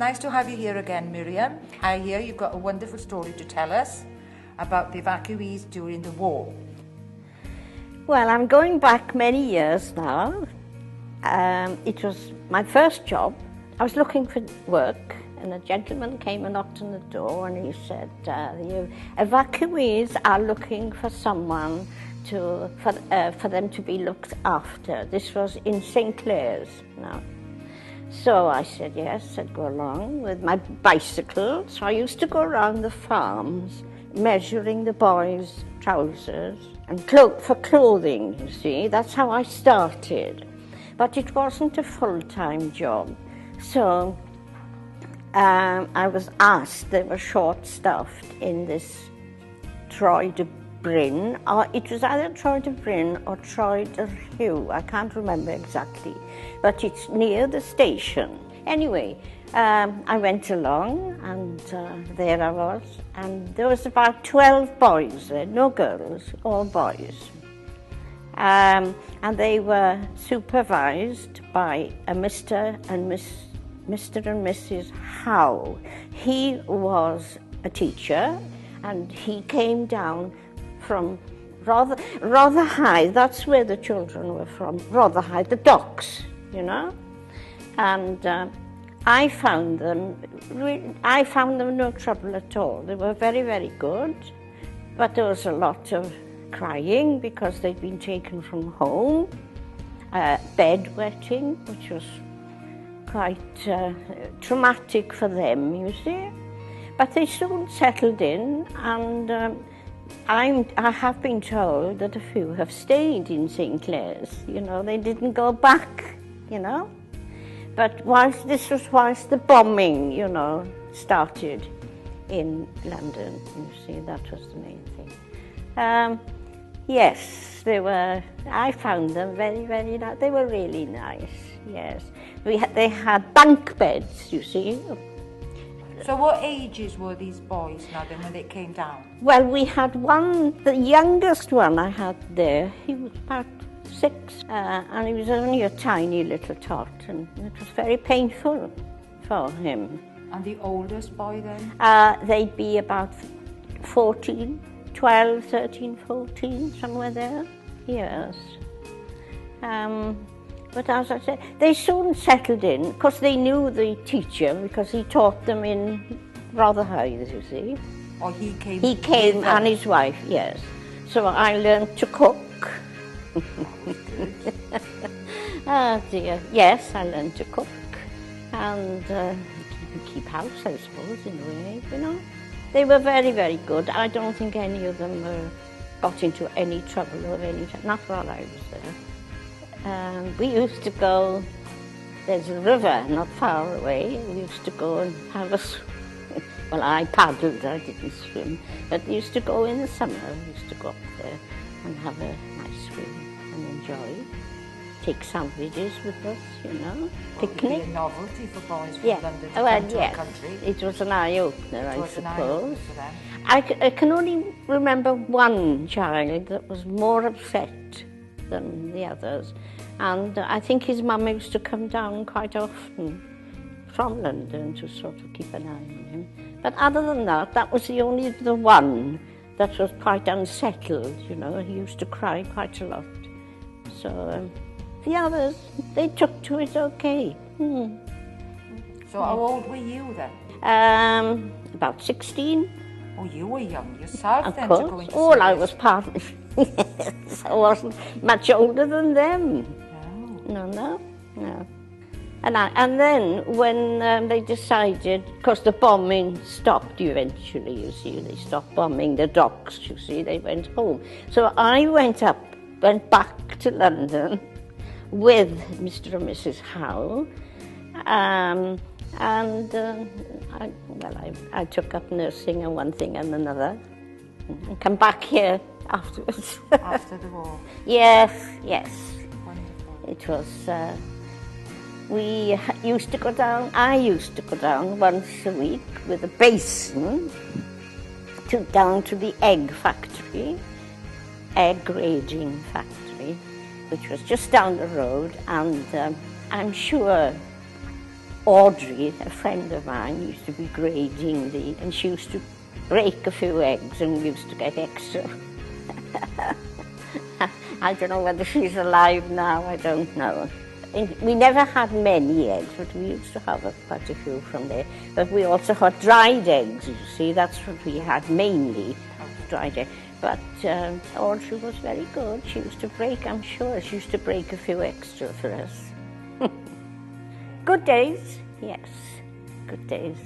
nice to have you here again, Miriam. I hear you've got a wonderful story to tell us about the evacuees during the war. Well, I'm going back many years now. It was my first job. I was looking for work, and a gentleman came and knocked on the door, and he said, the evacuees are looking for someone for them to be looked after. This was in St. Clair's now. So I said yes, I'd go along with my bicycle. So I used to go around the farms measuring the boys' trousers and for clothing, you see. That's how I started. But it wasn't a full-time job. So I was asked, they were short-staffed in this Troy de Bryn, or it was either Troy de Bryn or Troy de Rhyw, I can't remember exactly, but it's near the station. Anyway, I went along, and there I was, and there was about 12 boys there, no girls, all boys. And they were supervised by a Mr. and Mrs. Howe. He was a teacher, and he came down from rather high. That's where the children were from, rather high, the docks, you know. And I found them no trouble at all. They were very, very good, but there was a lot of crying because they'd been taken from home, bedwetting, which was quite traumatic for them, you see. But they soon settled in, and I have been told that a few have stayed in St. Clair's. You know, they didn't go back, you know. But this was whilst the bombing, you know, started in London. You see, that was the main thing. Yes, I found them very, very nice. They were really nice, yes. They had bunk beds, you see. So what ages were these boys now then when they came down? Well, we had one, the youngest one I had there, he was about 6, and he was only a tiny little tot, and it was very painful for him. And the oldest boy then? They'd be about 14, 12, 13, 14, somewhere there, yes. But as I said, they soon settled in, because they knew the teacher, because he taught them in Rotherhithe, you see. Or he came? He came, and his wife, yes. So I learned to cook. Oh dear, yes, I learned to cook. And keep house, I suppose, in a way, you know. They were very, very good. I don't think any of them got into any trouble of any time, not while I was there. We used to go, there's a river not far away, we used to go and have a swim. Well, I paddled, I didn't swim, but we used to go in the summer, we used to go up there and have a nice swim and enjoy. Take sandwiches with us, you know, picnic. It would be a novelty for boys from London to come to the country. It was an eye-opener, I suppose. An eye-opener for them. I can only remember one child that was more upset than the others, and I think his mum used to come down quite often from London to sort of keep an eye on him. But other than that, that was the one that was quite unsettled, you know. He used to cry quite a lot. So the others, they took to it okay. So how old were you then? About 16. Oh, you were young yourself of then course. to go into All I was part of. Yes, I wasn't much older than them. No. And then when they decided, because the bombing stopped eventually, you see, they stopped bombing the docks, you see, they went home. So I went back to London with Mr. and Mrs. Howe, I took up nursing and one thing and another, and come back here afterwards. After the war? Yes. Wonderful. It was, I used to go down once a week with a basin down to the egg grading factory, which was just down the road, and I'm sure Audrey, a friend of mine, used to be grading and she used to break a few eggs and we used to get extra. I don't know whether she's alive now, I don't know. We never had many eggs, but we used to have quite a few from there. But we also had dried eggs, you see, that's what we had mainly, dried eggs. But Audrey was very good. She used to break, I'm sure, she used to break a few extra for us. Good days, yes, good days.